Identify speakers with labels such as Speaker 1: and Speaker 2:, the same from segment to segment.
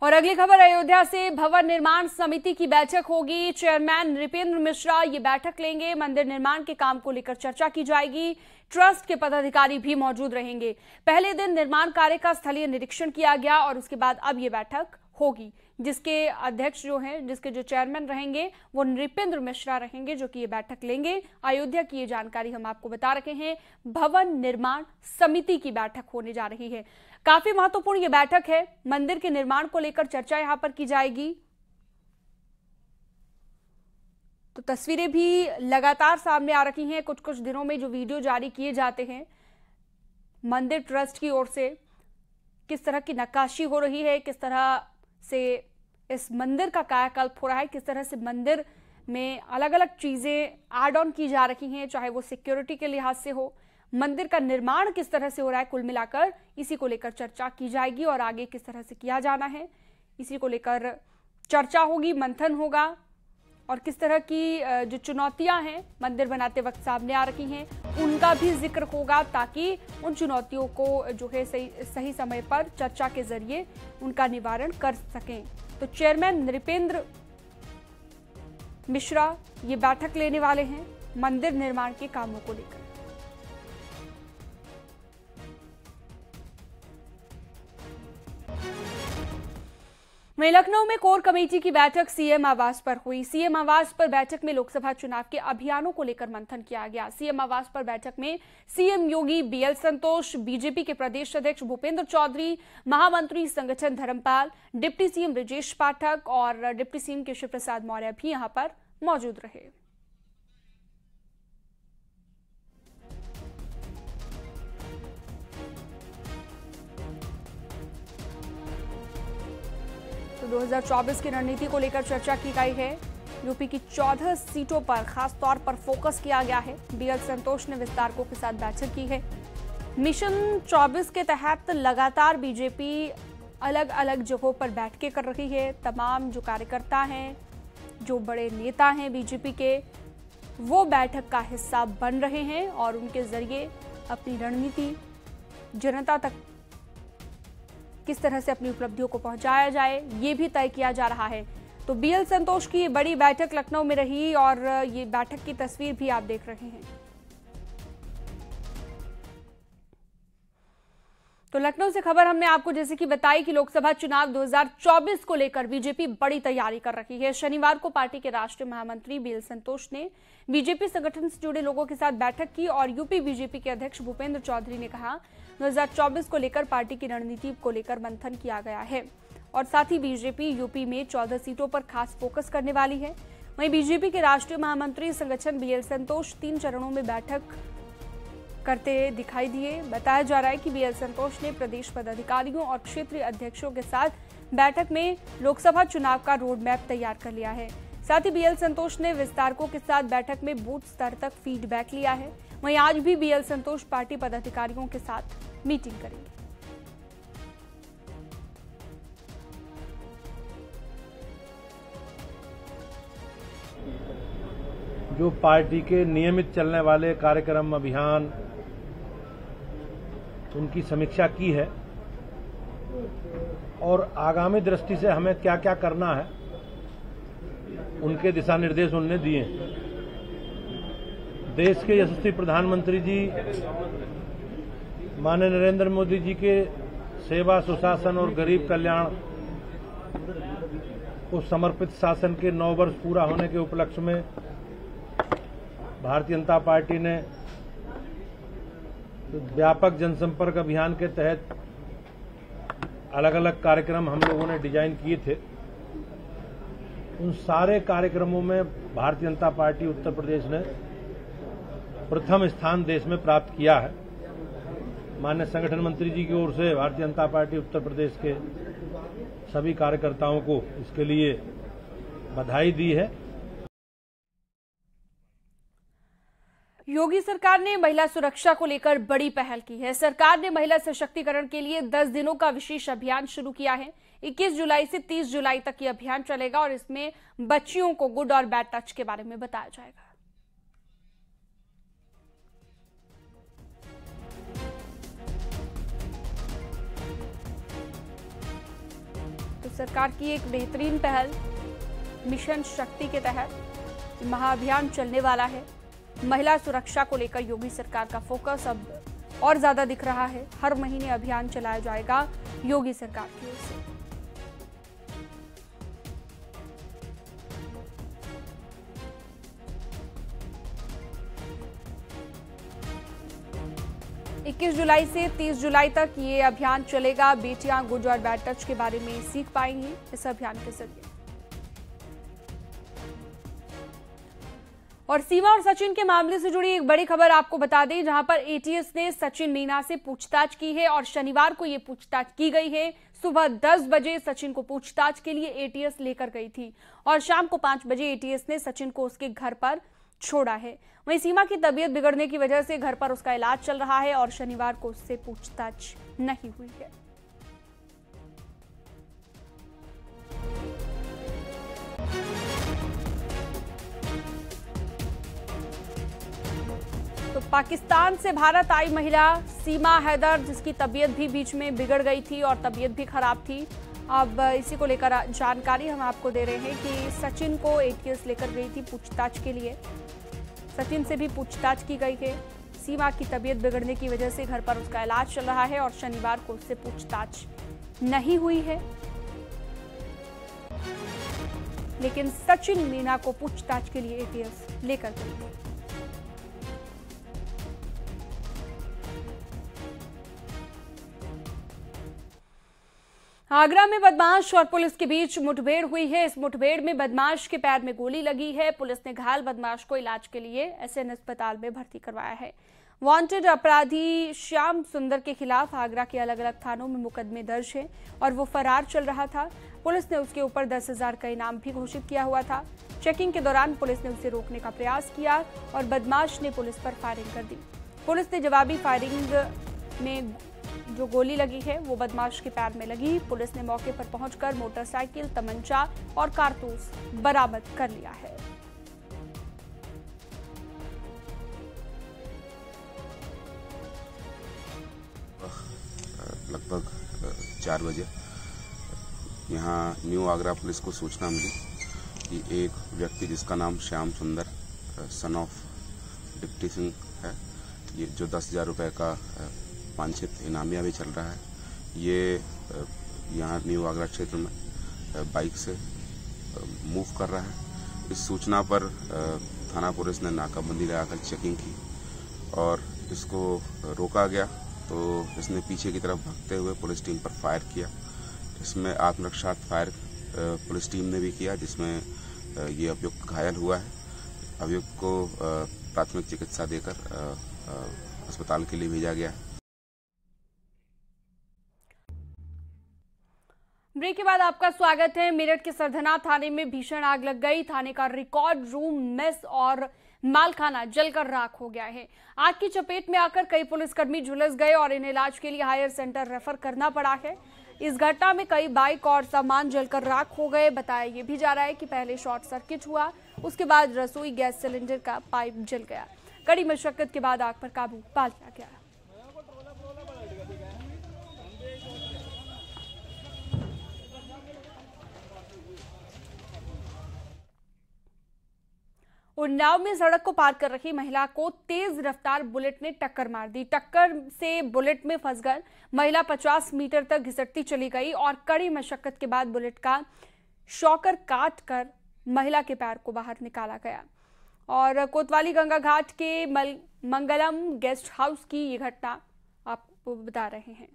Speaker 1: और अगली खबर अयोध्या से भवन निर्माण समिति की बैठक होगी। चेयरमैन नृपेंद्र मिश्रा ये बैठक लेंगे। मंदिर निर्माण के काम को लेकर चर्चा की जाएगी। ट्रस्ट के पदाधिकारी भी मौजूद रहेंगे। पहले दिन निर्माण कार्य का स्थलीय निरीक्षण किया गया और उसके बाद अब ये बैठक होगी, जिसके अध्यक्ष जिसके जो चेयरमैन रहेंगे वो नृपेंद्र मिश्रा रहेंगे, जो कि ये बैठक लेंगे। अयोध्या की ये जानकारी हम आपको बता रहे हैं। भवन निर्माण समिति की बैठक होने जा रही है। काफी महत्वपूर्ण ये बैठक है। मंदिर के निर्माण को लेकर चर्चा यहां पर की जाएगी। तो तस्वीरें भी लगातार सामने आ रही हैं। कुछ कुछ दिनों में जो वीडियो जारी किए जाते हैं मंदिर ट्रस्ट की ओर से, किस तरह की नक्काशी हो रही है, किस तरह से इस मंदिर का कायाकल्प हो रहा है, किस तरह से मंदिर में अलग अलग चीजें ऐड ऑन की जा रही हैं, चाहे वो सिक्योरिटी के लिहाज से हो, मंदिर का निर्माण किस तरह से हो रहा है, कुल मिलाकर इसी को लेकर चर्चा की जाएगी और आगे किस तरह से किया जाना है इसी को लेकर चर्चा होगी, मंथन होगा। और किस तरह की जो चुनौतियां हैं मंदिर बनाते वक्त सामने आ रही हैं उनका भी जिक्र होगा, ताकि उन चुनौतियों को जो है सही समय पर चर्चा के जरिए उनका निवारण कर सकें। तो चेयरमैन नृपेंद्र मिश्रा ये बैठक लेने वाले हैं मंदिर निर्माण के कामों को लेकर। वहीं लखनऊ में कोर कमेटी की बैठक सीएम आवास पर हुई। सीएम आवास पर बैठक में लोकसभा चुनाव के अभियानों को लेकर मंथन किया गया। सीएम आवास पर बैठक में सीएम योगी, बीएल संतोष, बीजेपी के प्रदेश अध्यक्ष भूपेंद्र चौधरी, महामंत्री संगठन धर्मपाल, डिप्टी सीएम ब्रजेश पाठक और डिप्टी सीएम केशव प्रसाद मौर्य भी यहां पर मौजूद रहे। तो 2024 की रणनीति को लेकर चर्चा की गई है। यूपी की 14 सीटों पर खास तौर पर फोकस किया गया है। बीएल संतोष ने विस्तारकों के साथ बैठक की है। मिशन 24 के तहत लगातार बीजेपी अलग अलग जगहों पर बैठकें कर रही है। तमाम जो कार्यकर्ता हैं, जो बड़े नेता हैं बीजेपी के, वो बैठक का हिस्सा बन रहे हैं और उनके जरिए अपनी रणनीति जनता तक किस तरह से अपनी उपलब्धियों को पहुंचाया जाए ये भी तय किया जा रहा है। तो बीएल संतोष की बड़ी बैठक लखनऊ में रही और ये बैठक की तस्वीर भी आप देख रहे हैं। तो लखनऊ से खबर हमने आपको जैसे कि बताई कि लोकसभा चुनाव 2024 को लेकर बीजेपी बड़ी तैयारी कर रही है। शनिवार को पार्टी के राष्ट्रीय महामंत्री बीएल संतोष ने बीजेपी संगठन से जुड़े लोगों के साथ बैठक की और यूपी बीजेपी के अध्यक्ष भूपेंद्र चौधरी ने कहा 2024 को लेकर पार्टी की रणनीति को लेकर मंथन किया गया है और साथ ही बीजेपी यूपी में 14 सीटों पर खास फोकस करने वाली है। वहीं बीजेपी के राष्ट्रीय महामंत्री संगठन बीएल संतोष 3 चरणों में बैठक करते दिखाई दिए। बताया जा रहा है कि बीएल संतोष ने प्रदेश पदाधिकारियों और क्षेत्रीय अध्यक्षों के साथ बैठक में लोकसभा चुनाव का रोड मैप तैयार कर लिया है। साथ ही बीएल संतोष ने विस्तारकों के साथ बैठक में बूथ स्तर तक फीडबैक लिया है। वहीं आज भी बीएल संतोष पार्टी पदाधिकारियों के साथ मीटिंग करेंगे।
Speaker 2: जो पार्टी के नियमित चलने वाले कार्यक्रम, अभियान, उनकी समीक्षा की है और आगामी दृष्टि से हमें क्या क्या करना है उनके दिशा निर्देश उन्होंने दिए। देश के यशस्वी प्रधानमंत्री जी माननीय नरेंद्र मोदी जी के सेवा, सुशासन और गरीब कल्याण को समर्पित शासन के 9 वर्ष पूरा होने के उपलक्ष्य में भारतीय जनता पार्टी ने व्यापक जनसंपर्क अभियान के तहत अलग अलग कार्यक्रम हम लोगों ने डिजाइन किए थे। उन सारे कार्यक्रमों में भारतीय जनता पार्टी उत्तर प्रदेश ने प्रथम स्थान देश में प्राप्त किया है। माननीय संगठन मंत्री जी की ओर से भारतीय जनता पार्टी उत्तर प्रदेश के सभी कार्यकर्ताओं को इसके लिए बधाई दी है।
Speaker 1: योगी सरकार ने महिला सुरक्षा को लेकर बड़ी पहल की है। सरकार ने महिला सशक्तिकरण के लिए 10 दिनों का विशेष अभियान शुरू किया है। 21 जुलाई से 30 जुलाई तक ये अभियान चलेगा और इसमें बच्चियों को गुड और बैड टच के बारे में बताया जाएगा। तो सरकार की एक बेहतरीन पहल मिशन शक्ति के तहत महाअभियान चलने वाला है। महिला सुरक्षा को लेकर योगी सरकार का फोकस अब और ज्यादा दिख रहा है। हर महीने अभियान चलाया जाएगा योगी सरकार की ओर से। इक्कीस जुलाई से 30 जुलाई तक ये अभियान चलेगा। बेटियां गुड और बैड टच के बारे में सीख पाएंगी इस अभियान के जरिए। और सीमा और सचिन के मामले से जुड़ी एक बड़ी खबर आपको बता दें, जहां पर एटीएस ने सचिन मीना से पूछताछ की है और शनिवार को ये पूछताछ की गई है। सुबह 10 बजे सचिन को पूछताछ के लिए एटीएस लेकर गई थी और शाम को 5 बजे एटीएस ने सचिन को उसके घर पर छोड़ा है। वहीं सीमा की तबीयत बिगड़ने की वजह से घर पर उसका इलाज चल रहा है और शनिवार को उससे पूछताछ नहीं हुई है। तो पाकिस्तान से भारत आई महिला सीमा हैदर, जिसकी तबीयत भी बीच में बिगड़ गई थी और तबीयत भी खराब थी। अब इसी को लेकर जानकारी हम आपको दे रहे हैं कि सचिन को एटीएस लेकर गई थी पूछताछ के लिए। सचिन से भी पूछताछ की गई है। सीमा की तबीयत बिगड़ने की वजह से घर पर उसका इलाज चल रहा है और शनिवार को उससे पूछताछ नहीं हुई है। लेकिन सचिन मीना को पूछताछ के लिए एटीएस लेकर गई थी। आगरा में बदमाश और पुलिस के बीच मुठभेड़ हुई है। इस मुठभेड़ में बदमाश के पैर में गोली लगी है। पुलिस ने घायल बदमाश को इलाज के लिए एसएन अस्पताल में भर्ती करवाया है। वांटेड अपराधी श्याम सुंदर के खिलाफ आगरा के अलग अलग थानों में मुकदमे दर्ज है और वो फरार चल रहा था। पुलिस ने उसके ऊपर 10,000 का इनाम भी घोषित किया हुआ था। चेकिंग के दौरान पुलिस ने उसे रोकने का प्रयास किया और बदमाश ने पुलिस पर फायरिंग कर दी। पुलिस ने जवाबी फायरिंग में जो गोली लगी है वो बदमाश के पैर में लगी। पुलिस ने मौके पर पहुंचकर मोटरसाइकिल, तमंचा और कारतूस बरामद कर लिया है।
Speaker 3: लगभग 4 बजे यहाँ न्यू आगरा पुलिस को सूचना मिली कि एक व्यक्ति जिसका नाम श्याम सुंदर सन ऑफ डिप्टी सिंह है, ये जो 10,000 रुपए का वांछित इनामिया भी चल रहा है, ये यहाँ न्यू आगरा क्षेत्र में बाइक से मूव कर रहा है। इस सूचना पर थाना पुलिस ने नाकाबंदी लगाकर चेकिंग की और इसको रोका गया तो इसने पीछे की तरफ भागते हुए पुलिस टीम पर फायर किया। इसमें आत्मरक्षार्थ फायर पुलिस टीम ने भी किया, जिसमें ये अभियुक्त घायल हुआ है। अभियुक्त को प्राथमिक चिकित्सा देकर अस्पताल के लिए भेजा गया है।
Speaker 1: ब्रेक के बाद आपका स्वागत है। मेरठ के सरधना थाने में भीषण आग लग गई। थाने का रिकॉर्ड रूम, मेस और मालखाना जलकर राख हो गया है। आग की चपेट में आकर कई पुलिसकर्मी झुलस गए और इन्हें इलाज के लिए हायर सेंटर रेफर करना पड़ा है। इस घटना में कई बाइक और सामान जलकर राख हो गए। बताया ये भी जा रहा है कि पहले शॉर्ट सर्किट हुआ, उसके बाद रसोई गैस सिलेंडर का पाइप जल गया। कड़ी मशक्कत के बाद आग पर काबू पा लिया गया। उन्नाव में सड़क को पार कर रही महिला को तेज रफ्तार बुलेट ने टक्कर मार दी। टक्कर से बुलेट में फंसकर महिला 50 मीटर तक घिसटती चली गई और कड़ी मशक्कत के बाद बुलेट का शॉकर काट कर महिला के पैर को बाहर निकाला गया। और कोतवाली गंगा घाट के मंगलम गेस्ट हाउस की ये घटना आपको बता रहे हैं।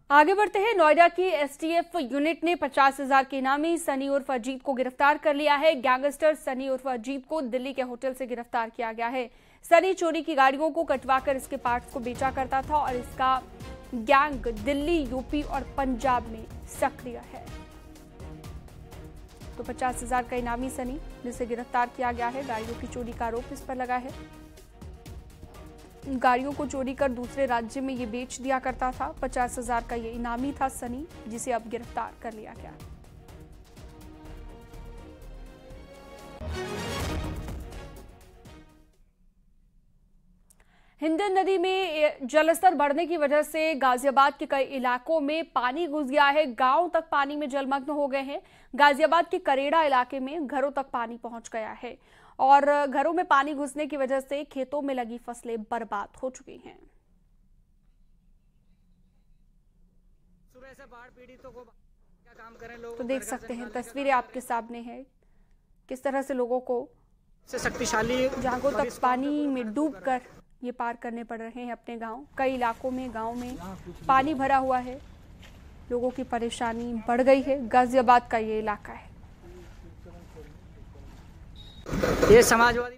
Speaker 1: आगे बढ़ते हैं। नोएडा की एसटीएफ यूनिट ने 50,000 के इनामी सनी उर्फ अजीत को गिरफ्तार कर लिया है। गैंगस्टर सनी उर्फ अजीत को दिल्ली के होटल से गिरफ्तार किया गया है। सनी चोरी की गाड़ियों को कटवाकर इसके पार्ट्स को बेचा करता था और इसका गैंग दिल्ली, यूपी और पंजाब में सक्रिय है। तो 50,000 का इनामी सनी, जिसे गिरफ्तार किया गया है, गाड़ियों की चोरी का आरोप इस पर लगा है। गाड़ियों को चोरी कर दूसरे राज्य में ये बेच दिया करता था। 50,000 का ये इनामी था सनी, जिसे अब गिरफ्तार कर लिया गया। हिंडन नदी में जलस्तर बढ़ने की वजह से गाजियाबाद के कई इलाकों में पानी घुस गया है। गांव तक पानी में जलमग्न हो गए हैं। गाजियाबाद के करेड़ा इलाके में घरों तक पानी पहुंच गया है और घरों में पानी घुसने की वजह से खेतों में लगी फसलें बर्बाद हो चुकी हैं।
Speaker 4: सुबह से बाढ़ पीड़ितों को क्या काम करें लोग,
Speaker 1: तो देख सकते हैं तस्वीरें आपके सामने हैं किस तरह से लोगों को
Speaker 4: शक्तिशाली
Speaker 1: जागों तक पानी में डूबकर ये पार करने पड़ रहे हैं अपने गांव। कई इलाकों में गांव में पानी भरा हुआ है, लोगों की परेशानी बढ़ गई है। गाजियाबाद का ये इलाका है।
Speaker 4: ये समाजवादी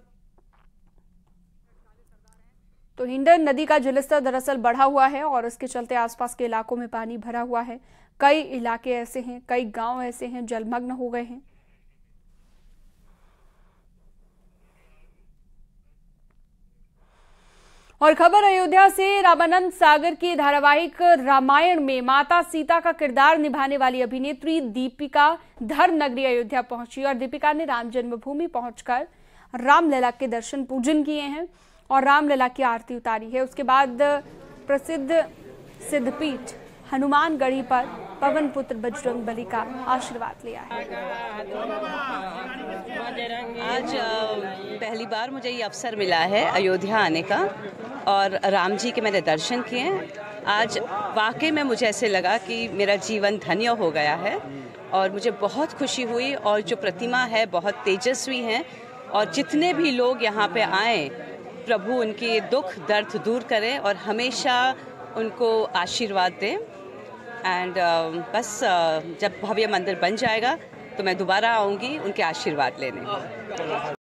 Speaker 1: तो हिंडन नदी का जलस्तर दरअसल बढ़ा हुआ है और इसके चलते आसपास के इलाकों में पानी भरा हुआ है। कई इलाके ऐसे हैं, कई गांव ऐसे हैं जलमग्न हो गए हैं। और खबर अयोध्या से, रामानंद सागर की धारावाहिक रामायण में माता सीता का किरदार निभाने वाली अभिनेत्री दीपिका धर्मनगरी अयोध्या पहुंची और दीपिका ने राम जन्मभूमि पहुंचकर रामलला के दर्शन पूजन किए हैं और रामलला की आरती उतारी है। उसके बाद प्रसिद्ध सिद्धपीठ हनुमानगढ़ी पर पवन पुत्र बजरंग बली का आशीर्वाद लिया है।
Speaker 5: आज पहली बार मुझे ये अवसर मिला है अयोध्या आने का और राम जी के मैंने दर्शन किए। आज वाकई में मुझे ऐसे लगा कि मेरा जीवन धन्य हो गया है और मुझे बहुत खुशी हुई। और जो प्रतिमा है बहुत तेजस्वी है और जितने भी लोग यहाँ पे आए प्रभु उनके दुख दर्द दूर करें और हमेशा उनको आशीर्वाद दें। एंड बस जब भव्य मंदिर बन जाएगा तो मैं दोबारा आऊँगी उनके आशीर्वाद लेने।